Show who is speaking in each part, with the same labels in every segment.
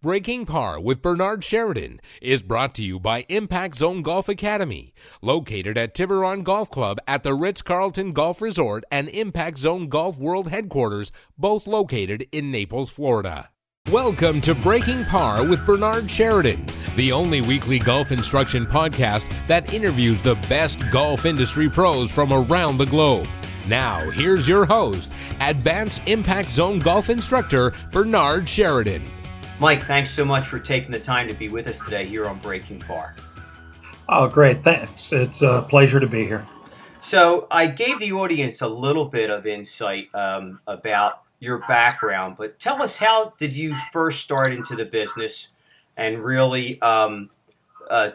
Speaker 1: Breaking Par with Bernard Sheridan is brought to you by Impact Zone Golf Academy, located at Tiburon Golf Club at the Ritz-Carlton Golf Resort and Impact Zone Golf World Headquarters, both located in Naples, Florida. Welcome to Breaking Par with Bernard Sheridan, the only weekly golf instruction podcast that interviews the best golf industry pros from around the globe. Now, here's your host, Advanced Impact Zone Golf Instructor, Bernard Sheridan.
Speaker 2: Mike, thanks so much for taking the time to be with us today here on Breaking Par.
Speaker 3: Oh, great. Thanks. It's a pleasure to be here.
Speaker 2: So I gave the audience a little bit of insight about your background, but tell us, how did you first start into the business, and really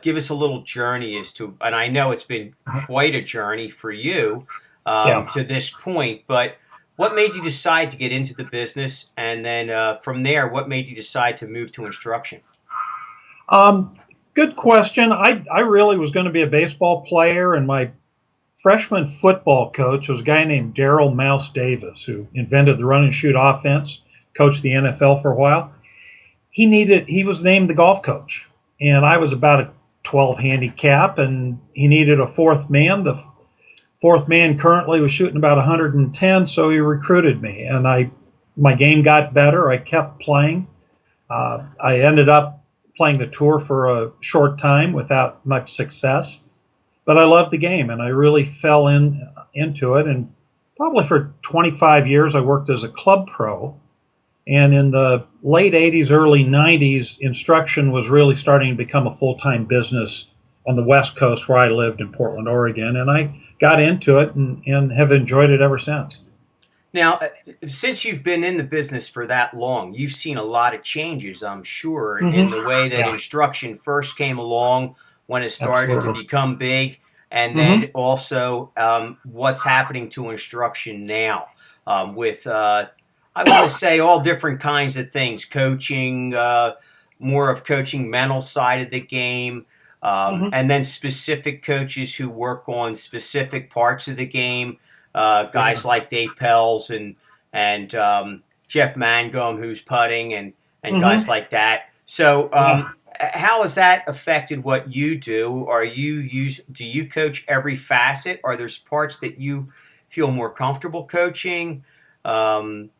Speaker 2: give us a little journey as to, and I know it's been quite a journey for you to this point, but what made you decide to get into the business? And then from there, what made you decide to move to instruction?
Speaker 3: Good question. I really was going to be a baseball player, and my freshman football coach was a guy named Darryl Mouse Davis, who invented the run and shoot offense, coached the NFL for a while. He was named the golf coach, and I was about a 12 handicap, and he needed a fourth man. The fourth man currently was shooting about 110, so he recruited me, and my game got better. I kept playing. I ended up playing the tour for a short time without much success, but I loved the game, and I really fell into it. And probably for 25 years, I worked as a club pro. And in the late 80s, early 90s, instruction was really starting to become a full-time business on the West Coast, where I lived in Portland, Oregon, and I got into it and have enjoyed it ever since.
Speaker 2: Now, since you've been in the business for that long, you've seen a lot of changes, I'm sure, in the way that instruction first came along when it started to become big, and then also what's happening to instruction now with, I want to say, all different kinds of things, coaching, more of coaching mental side of the game, and then specific coaches who work on specific parts of the game, guys like Dave Pells and Jeff Mangum, who's putting, and guys like that. So how has that affected what you do? Do you coach every facet? Are there parts that you feel more comfortable coaching?
Speaker 3: To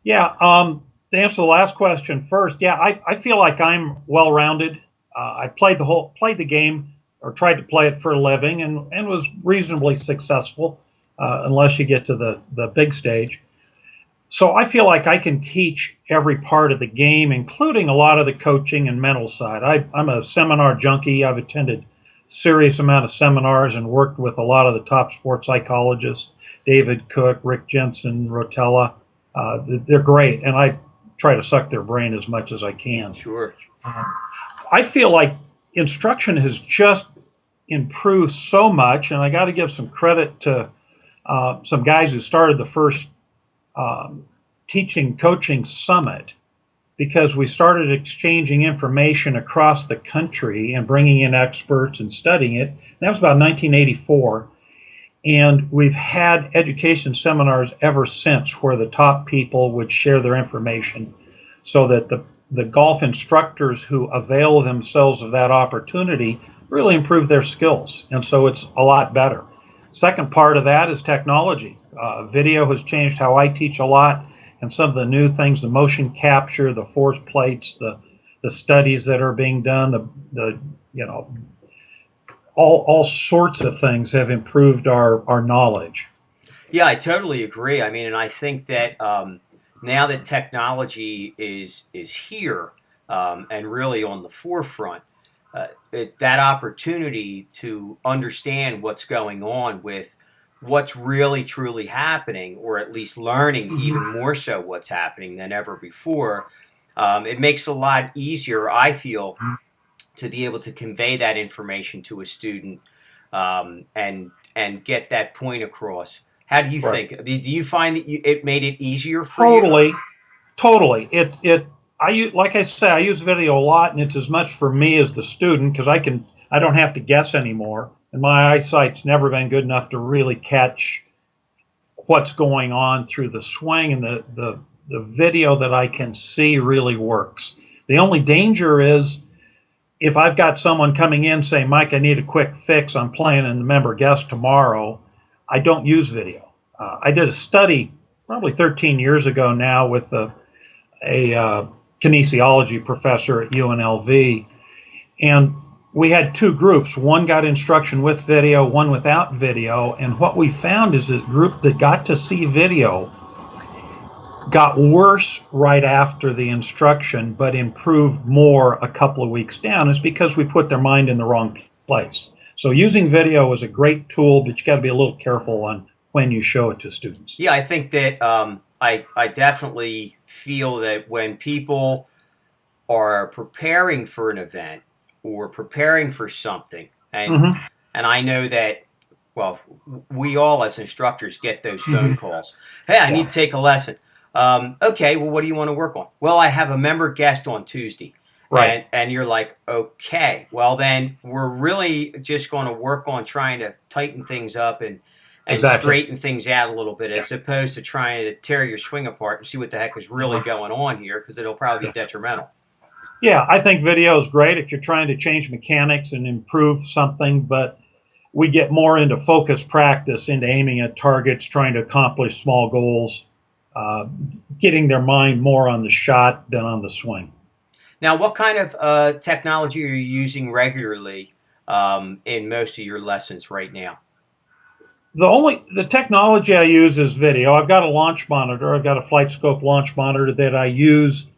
Speaker 3: answer the last question first, I feel like I'm well-rounded. I played the game, or tried to play it for a living, and was reasonably successful, unless you get to the big stage. So I feel like I can teach every part of the game, including a lot of the coaching and mental side. I'm a seminar junkie. I've attended a serious amount of seminars and worked with a lot of the top sports psychologists, David Cook, Rick Jensen, Rotella. They're great, and I try to suck their brain as much as I can.
Speaker 2: Sure.
Speaker 3: I feel like instruction has just improved so much, and I got to give some credit to some guys who started the first teaching coaching summit, because we started exchanging information across the country and bringing in experts and studying it. And that was about 1984. And we've had education seminars ever since where the top people would share their information, so that the golf instructors who avail themselves of that opportunity really improve their skills. And so it's a lot better. Second part of that is technology. Video has changed how I teach a lot, and some of the new things, the motion capture, the force plates, the studies that are being done, all sorts of things have improved our knowledge.
Speaker 2: Yeah, I totally agree. I mean, and I think that now that technology is here and really on the forefront, that opportunity to understand what's going on with what's really truly happening, or at least learning even more so what's happening than ever before, it makes it a lot easier, I feel, to be able to convey that information to a student and get that point across. How do you think? I mean, do you find that it made it easier for you?
Speaker 3: Totally. Like I say, I use video a lot, and it's as much for me as the student, because I don't have to guess anymore, and my eyesight's never been good enough to really catch what's going on through the swing, and the video that I can see really works. The only danger is if I've got someone coming in saying, Mike, I need a quick fix, I'm playing in the member guest tomorrow, I don't use video. I did a study probably 13 years ago now with a kinesiology professor at UNLV, and we had two groups. One got instruction with video, one without video, and what we found is the group that got to see video got worse right after the instruction, but improved more a couple of weeks down. Is because we put their mind in the wrong place. So using video is a great tool, but you got to be a little careful on when you show it to students.
Speaker 2: Yeah, I think that I definitely feel that when people are preparing for an event or preparing for something, and I know that, well, we all as instructors get those phone calls. Hey, I need to take a lesson. Okay, well, what do you want to work on? Well, I have a member guest on Tuesday.
Speaker 3: Right.
Speaker 2: And you're like, okay, well, then we're really just going to work on trying to tighten things up and straighten things out a little bit, as opposed to trying to tear your swing apart and see what the heck is really going on here, because it'll probably be detrimental.
Speaker 3: Yeah, I think video is great if you're trying to change mechanics and improve something, but we get more into focus practice, into aiming at targets, trying to accomplish small goals, getting their mind more on the shot than on the swing.
Speaker 2: Now, what kind of technology are you using regularly in most of your lessons right now?
Speaker 3: The technology I use is video. I've got a launch monitor. I've got a flight scope launch monitor that I use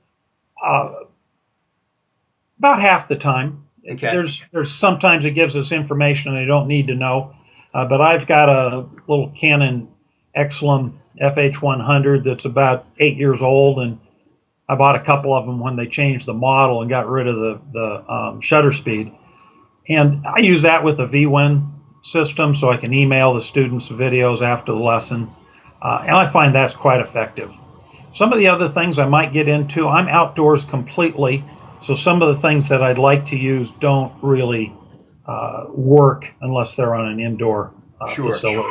Speaker 3: about half the time.
Speaker 2: Okay.
Speaker 3: There's sometimes it gives us information I don't need to know, but I've got a little Canon Exlum FH100 that's about 8 years old, and I bought a couple of them when they changed the model and got rid of the shutter speed. And I use that with a VWin system so I can email the students videos after the lesson. And I find that's quite effective. Some of the other things I might get into, I'm outdoors completely, so some of the things that I'd like to use don't really work unless they're on an indoor facility.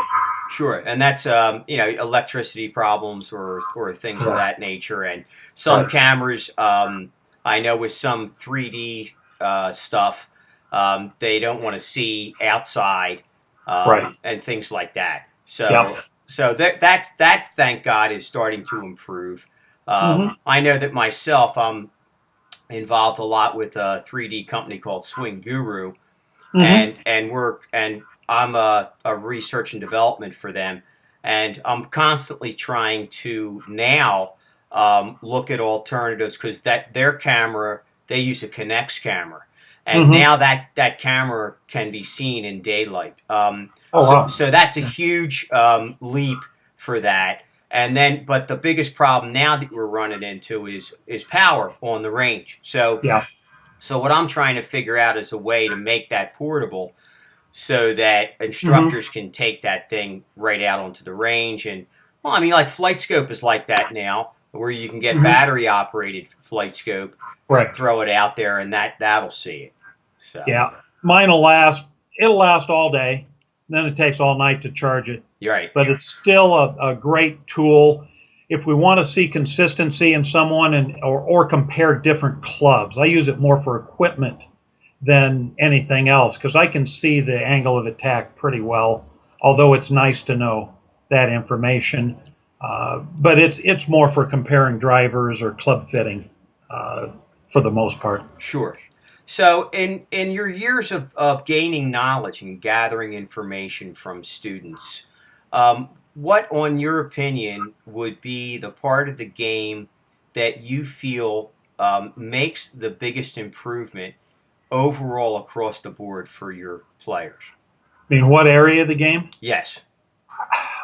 Speaker 2: Sure, and that's electricity problems or things of that nature. And some cameras, I know with some 3D stuff, they don't want to see outside and things like that. So that thank God is starting to improve. I know that myself, I'm involved a lot with a 3D company called Swing Guru, and I'm a research and development for them, and I'm constantly trying to now look at alternatives, because their camera, they use a Connex camera, and now that camera can be seen in daylight. So that's a huge leap for that. And then, but the biggest problem now that we're running into is power on the range. So what I'm trying to figure out is a way to make that portable, so that instructors can take that thing right out onto the range. And, well, I mean, like Flight Scope is like that now, where you can get battery-operated Flight Scope, throw it out there, and that'll see it. So.
Speaker 3: Yeah, mine will last. It'll last all day. Then it takes all night to charge it.
Speaker 2: You're right.
Speaker 3: But it's still a great tool if we want to see consistency in someone or compare different clubs. I use it more for equipment than anything else, because I can see the angle of attack pretty well, although it's nice to know that information. But it's more for comparing drivers or club fitting for the most part.
Speaker 2: Sure. So in your years of gaining knowledge and gathering information from students, what, on your opinion, would be the part of the game that you feel makes the biggest improvement overall across the board for your players?
Speaker 3: I mean, what area of the game?
Speaker 2: Yes.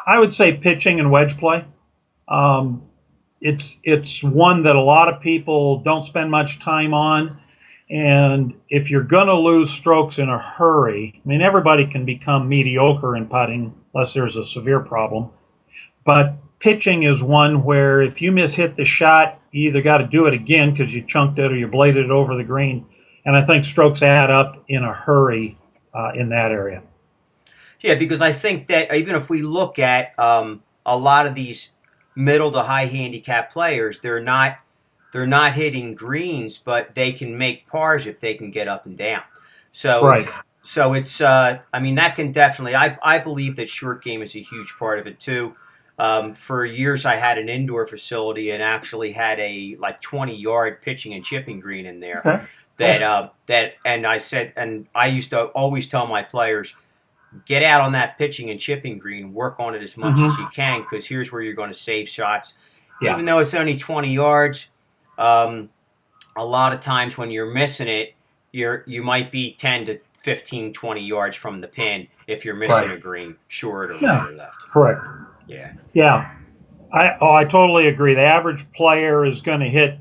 Speaker 3: I would say pitching and wedge play. It's one that a lot of people don't spend much time on. And if you're going to lose strokes in a hurry, I mean, everybody can become mediocre in putting unless there's a severe problem. But pitching is one where if you hit the shot, you either got to do it again because you chunked it or you bladed it over the green. And I think strokes add up in a hurry in that area.
Speaker 2: Yeah, because I think that even if we look at a lot of these middle to high handicap players, they're not they're not hitting greens, but they can make pars if they can get up and down. So,
Speaker 3: Right.
Speaker 2: so it's, I mean, that can definitely, I believe that short game is a huge part of it too. For years, I had an indoor facility and actually had a like 20-yard pitching and chipping green in there.
Speaker 3: Okay.
Speaker 2: And I said, and I used to always tell my players, get out on that pitching and chipping green, work on it as much as you can, because here's where you're going to save shots.
Speaker 3: Yeah.
Speaker 2: Even though it's only 20 yards, a lot of times when you're missing it, you might be 10 to 15, 20 yards from the pin if you're missing a green, short or right or left.
Speaker 3: Correct.
Speaker 2: Yeah.
Speaker 3: Yeah. I totally agree. The average player is going to hit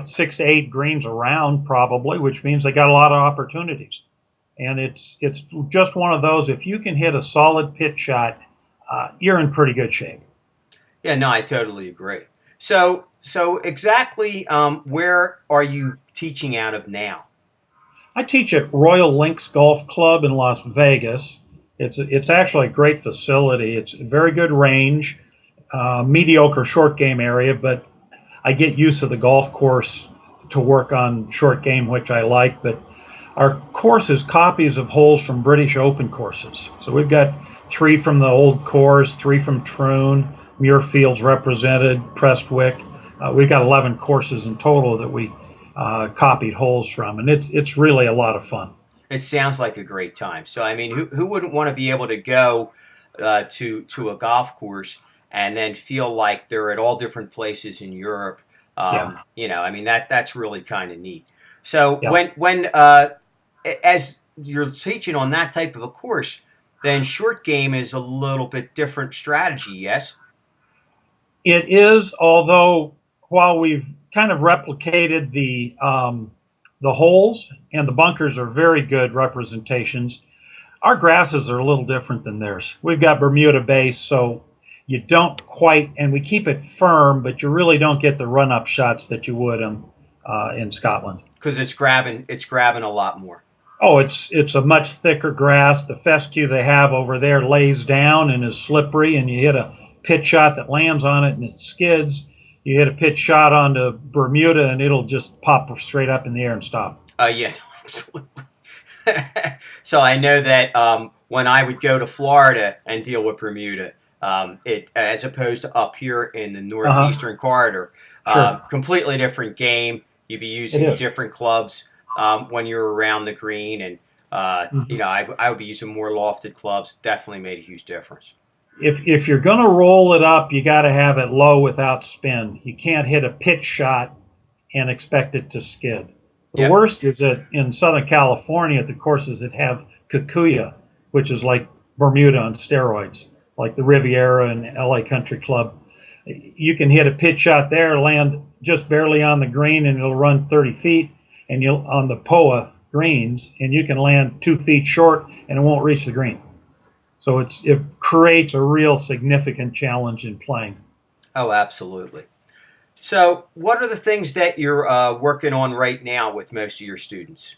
Speaker 3: 6 to 8 greens around probably, which means they got a lot of opportunities. And it's just one of those, if you can hit a solid pitch shot, you're in pretty good shape.
Speaker 2: Yeah, no, I totally agree. So exactly where are you teaching out of now?
Speaker 3: I teach at Royal Links Golf Club in Las Vegas. It's actually a great facility. It's a very good range, mediocre short game area, but I get used to the golf course to work on short game, which I like. But our course is copies of holes from British Open courses. So we've got 3 from the old course, 3 from Troon, Muirfield's represented, Prestwick. We've got 11 courses in total that we copied holes from, and it's really a lot of fun.
Speaker 2: It sounds like a great time. So, I mean, who wouldn't want to be able to go to a golf course and then feel like they're at all different places in Europe? I mean, that's really kind of neat. So when as you're teaching on that type of a course, then short game is a little bit different strategy, yes?
Speaker 3: It is, although while we've kind of replicated the holes and the bunkers are very good representations, our grasses are a little different than theirs. We've got Bermuda base, so you don't quite, and we keep it firm, but you really don't get the run-up shots that you would in Scotland.
Speaker 2: Because it's grabbing a lot more.
Speaker 3: Oh, it's a much thicker grass. The fescue they have over there lays down and is slippery, and you hit a pitch shot that lands on it and it skids. You hit a pitch shot onto Bermuda and it'll just pop straight up in the air and stop.
Speaker 2: Yeah, absolutely. So I know that when I would go to Florida and deal with Bermuda, it as opposed to up here in the northeastern corridor, completely different game. You'd be using different clubs when you're around the green, and I would be using more lofted clubs. Definitely made a huge difference.
Speaker 3: If you're going to roll it up, you got to have it low without spin. You can't hit a pitch shot and expect it to skid. The worst is that in Southern California, at the courses that have Kikuya, which is like Bermuda on steroids, like the Riviera and LA Country Club, you can hit a pitch shot there, land just barely on the green, and it'll run 30 feet, and you'll on the POA greens, and you can land 2 feet short, and it won't reach the green. So it creates a real significant challenge in playing.
Speaker 2: Oh, absolutely. So what are the things that you're working on right now with most of your students?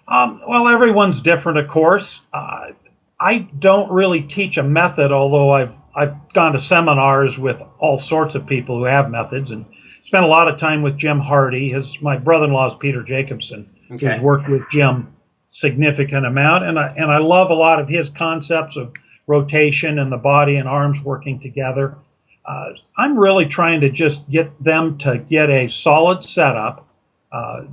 Speaker 3: Well, everyone's different, of course. I don't really teach a method, although I've gone to seminars with all sorts of people who have methods and spent a lot of time with Jim Hardy. My brother-in-law is Peter Jacobson, who's worked with Jim significant amount, and I love a lot of his concepts of rotation and the body and arms working together. I'm really trying to just get them to get a solid setup,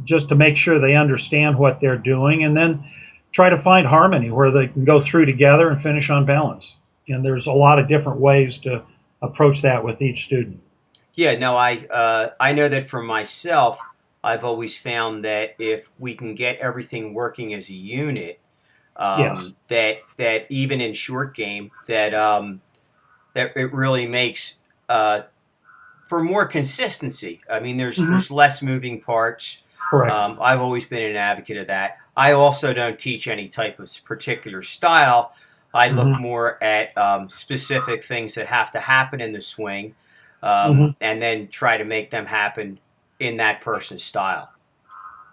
Speaker 3: just to make sure they understand what they're doing, and then try to find harmony where they can go through together and finish on balance. And there's a lot of different ways to approach that with each student. Yeah, no,
Speaker 2: I know that for myself, I've always found that if we can get everything working as a unit, that even in short game, that it really makes for more consistency. I mean, there's less moving parts.
Speaker 3: Correct.
Speaker 2: I've always been an advocate of that. I also don't teach any type of particular style. I look more at specific things that have to happen in the swing, and then try to make them happen in that person's style.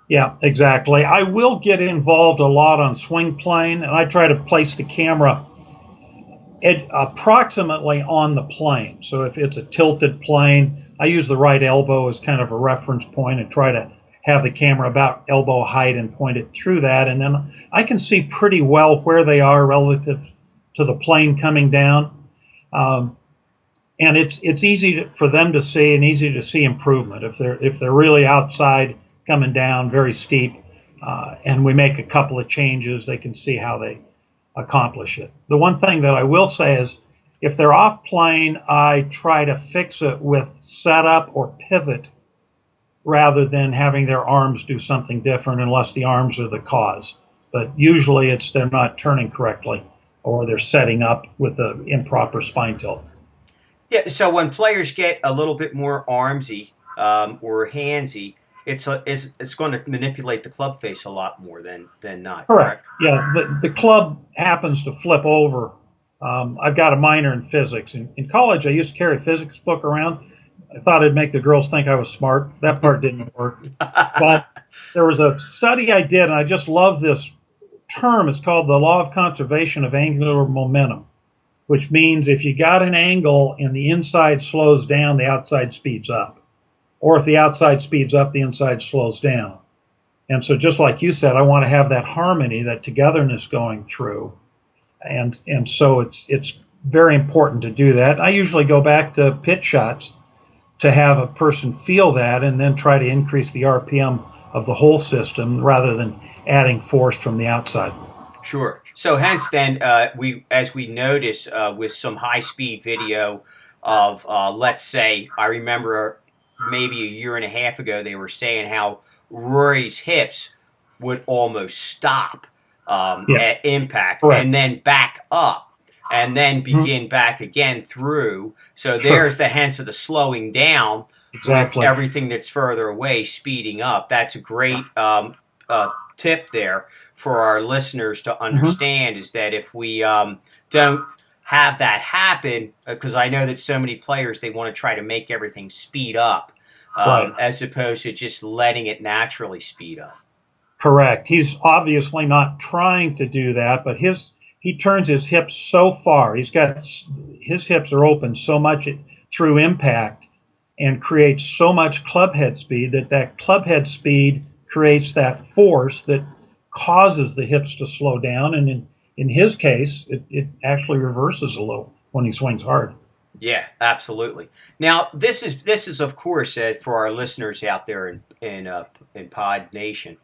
Speaker 3: Yeah, exactly. I will get involved a lot on swing plane, and I try to place the camera approximately on the plane. So if it's a tilted plane, I use the right elbow as kind of a reference point and try to have the camera about elbow height and point it through that. And then I can see pretty well where they are relative to the plane coming down. And it's easy for them to see and easy to see improvement. If they're really outside coming down very steep, and we make a couple of changes, they can see how they accomplish it. The one thing that I will say is if they're off plane, I try to fix it with setup or pivot rather than having their arms do something different unless the arms are the cause. But usually it's they're not turning correctly or they're setting up with an improper spine tilt.
Speaker 2: Yeah, so when players get a little bit more armsy or handsy, it's going to manipulate the club face a lot more than not.
Speaker 3: Correct. Yeah, the club happens to flip over. I've got a minor in physics. In college, I used to carry a physics book around. I thought it'd make the girls think I was smart. That part didn't work. But there was a study I did, and I just love this term. It's called the law of conservation of angular momentum, which means if you got an angle and the inside slows down, the outside speeds up. Or if the outside speeds up, the inside slows down. And so just like you said, I want to have that harmony, that togetherness going through. And so it's very important to do that. I usually go back to pitch shots to have a person feel that and then try to increase the RPM of the whole system rather than adding force from the outside.
Speaker 2: Sure. So hence then, as we notice with some high-speed video of, let's say, I remember maybe a year and a half ago, they were saying how Rory's hips would almost stop at impact and then back up and then begin back again through. So there's the hence of the slowing down with everything that's further away speeding up. That's a great tip there for our listeners to understand is that if we don't have that happen, because I know that so many players, they want to try to make everything speed up as opposed to just letting it naturally speed up.
Speaker 3: Correct. He's obviously not trying to do that, but he turns his hips so far. His hips are open so much through impact and creates so much club head speed that club head speed creates that force that causes the hips to slow down. And in his case, it actually reverses a little when he swings hard.
Speaker 2: Yeah, absolutely. Now, this is of course for our listeners out there in Pod Nation.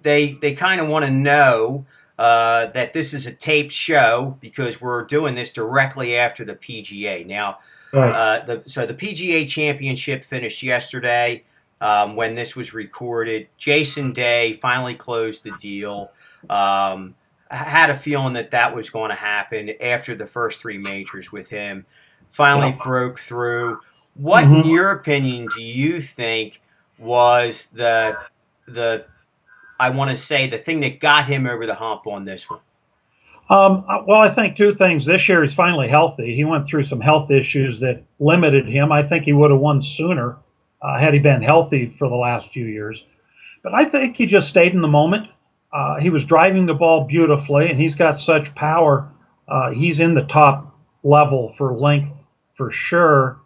Speaker 2: They kind of want to know that this is a taped show because we're doing this directly after the PGA. Now, so the PGA Championship finished yesterday when this was recorded. Jason Day finally closed the deal. Had a feeling that was going to happen after the first three majors with him. Finally broke through. What, in your opinion, do you think was the I want to say the thing that got him over the hump on this one?
Speaker 3: Well, I think two things. This year he's finally healthy. He went through some health issues that limited him. I think he would have won sooner had he been healthy for the last few years. But I think he just stayed in the moment. He was driving the ball beautifully, and he's got such power. He's in the top level for length for sure.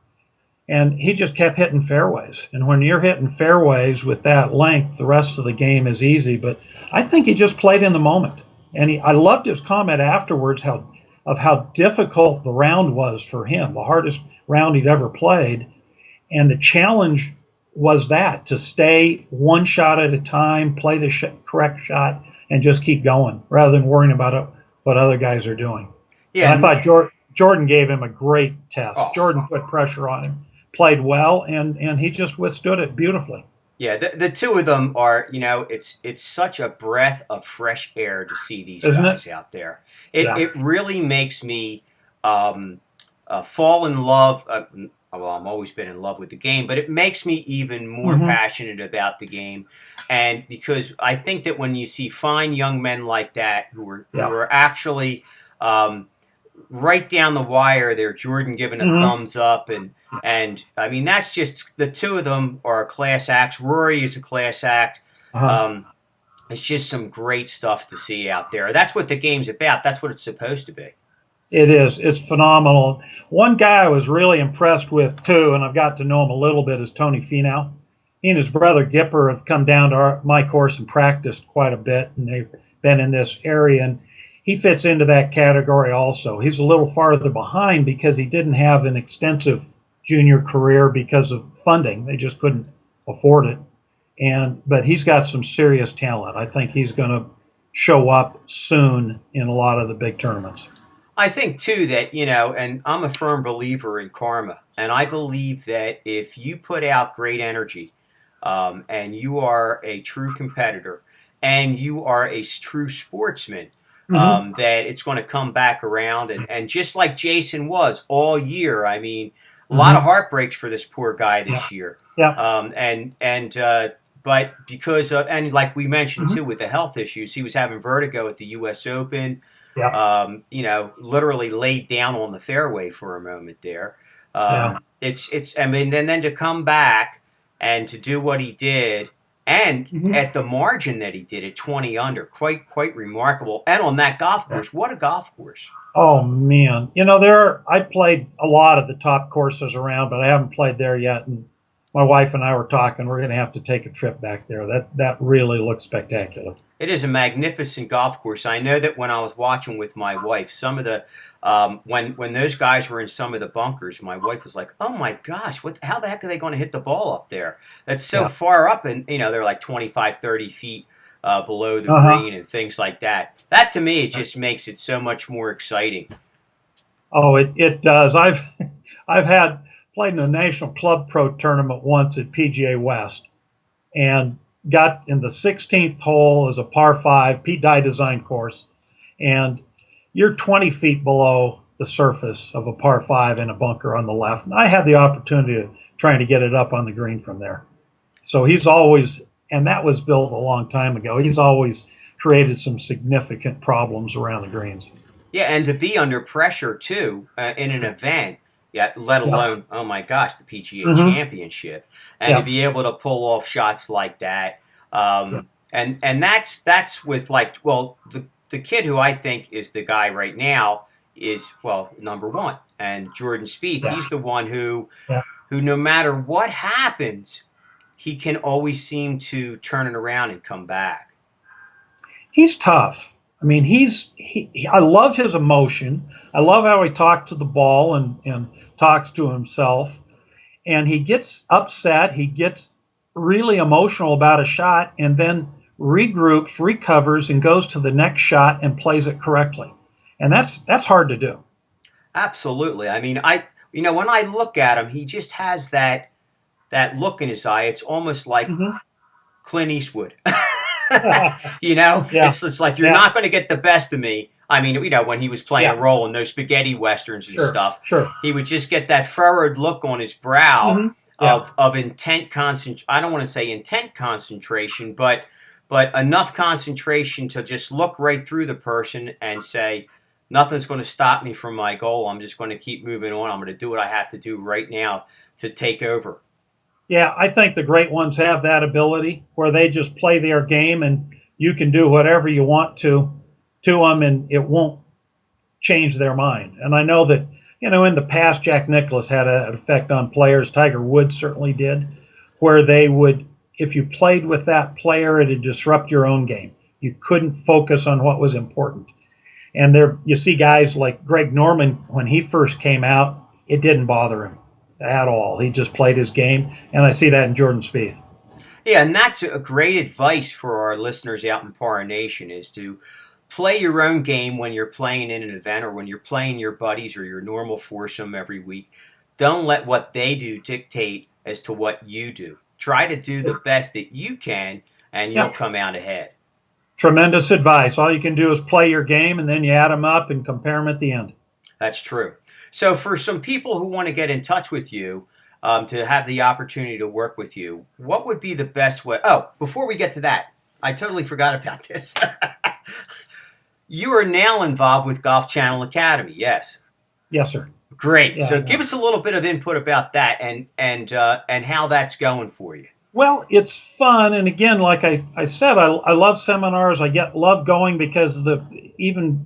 Speaker 3: And he just kept hitting fairways. And when you're hitting fairways with that length, the rest of the game is easy. But I think he just played in the moment. And I loved his comment afterwards of how difficult the round was for him, the hardest round he'd ever played. And the challenge was that, to stay one shot at a time, play the correct shot, and just keep going rather than worrying about what other guys are doing. Yeah, and I thought Jordan gave him a great test. Jordan put pressure on him, played well, and he just withstood it beautifully.
Speaker 2: Yeah, the two of them are, it's such a breath of fresh air to see these guys out there. It really makes me fall in love. Well, I've always been in love with the game, but it makes me even more passionate about the game. And because I think that when you see fine young men like that who are actually right down the wire there, Jordan giving a thumbs up, and I mean, that's just, the two of them are class acts. Rory is a class act. It's just some great stuff to see out there. That's what the game's about. That's what it's supposed to be.
Speaker 3: It is. It's phenomenal. One guy I was really impressed with too, and I've got to know him a little bit, is Tony Finau. He and his brother Gipper have come down to my course and practiced quite a bit, and they've been in this area. And he fits into that category also. He's a little farther behind because he didn't have an extensive junior career because of funding. They just couldn't afford it. But he's got some serious talent. I think he's going to show up soon in a lot of the big tournaments.
Speaker 2: I think too that, and I'm a firm believer in karma, and I believe that if you put out great energy, and you are a true competitor, and you are a true sportsman, that it's going to come back around. And just like Jason was all year, I mean, a lot of heartbreaks for this poor guy this year. But because of, and like we mentioned too, with the health issues, he was having vertigo at the U.S. Open. Literally laid down on the fairway for a moment there. It's. I mean, then to come back and to do what he did, and at the margin that he did at 20 under, quite remarkable. And on that golf course, what a golf course!
Speaker 3: Oh man, I played a lot of the top courses around, but I haven't played there yet. And my wife and I were talking, we're going to have to take a trip back there. That really looks spectacular.
Speaker 2: It is a magnificent golf course. I know that when I was watching with my wife, some of the when those guys were in some of the bunkers, my wife was like, "Oh my gosh, how the heck are they going to hit the ball up there? That's so far up, and they're like 25, 30 feet below the green and things like that." That to me, it just makes it so much more exciting.
Speaker 3: Oh, it does. I've played in a National Club Pro tournament once at PGA West, and got in the 16th hole as a par 5 Pete Dye design course, and you're 20 feet below the surface of a par 5 in a bunker on the left. And I had the opportunity of trying to get it up on the green from there. So he's always, and that was built a long time ago, he's always created some significant problems around the greens.
Speaker 2: Yeah, and to be under pressure too in an event. Yeah, let alone, oh my gosh, the PGA Championship, and to be able to pull off shots like that, and that's with the kid who I think is the guy right now is number one, and Jordan Spieth. He's the one who no matter what happens, he can always seem to turn it around and come back.
Speaker 3: He's tough. I mean, I love his emotion. I love how he talks to the ball and talks to himself. And he gets upset. He gets really emotional about a shot and then regroups, recovers, and goes to the next shot and plays it correctly. And that's hard to do.
Speaker 2: Absolutely. I mean, when I look at him, he just has that look in his eye. It's almost like Clint Eastwood. It's like you're not going to get the best of me. I mean, when he was playing a role in those spaghetti westerns and stuff, he would just get that furrowed look on his brow of intent concentration. I don't want to say intent concentration, but enough concentration to just look right through the person and say, nothing's going to stop me from my goal. I'm just going to keep moving on. I'm going to do what I have to do right now to take over.
Speaker 3: Yeah, I think the great ones have that ability where they just play their game and you can do whatever you want to them and it won't change their mind. And I know that, in the past, Jack Nicklaus had an effect on players. Tiger Woods certainly did, where they would, if you played with that player, it'd disrupt your own game. You couldn't focus on what was important. And you see guys like Greg Norman, when he first came out, it didn't bother him at all. He just played his game, and I see that in Jordan Spieth.
Speaker 2: Yeah, and that's a great advice for our listeners out in Para Nation is to play your own game when you're playing in an event or when you're playing your buddies or your normal foursome every week. Don't let what they do dictate as to what you do. Try to do the best that you can, and you'll come out ahead.
Speaker 3: Tremendous advice. All you can do is play your game, and then you add them up and compare them at the end.
Speaker 2: That's true. So for some people who want to get in touch with you, to have the opportunity to work with you, what would be the best way? Oh, before we get to that, I totally forgot about this. You are now involved with Golf Channel Academy, yes?
Speaker 3: Yes, sir.
Speaker 2: Great. Yeah, so give us a little bit of input about that and how that's going for you.
Speaker 3: Well, it's fun. And again, like I said, I love seminars. I love going because even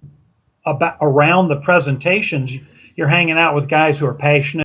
Speaker 3: around the presentations, you're hanging out with guys who are passionate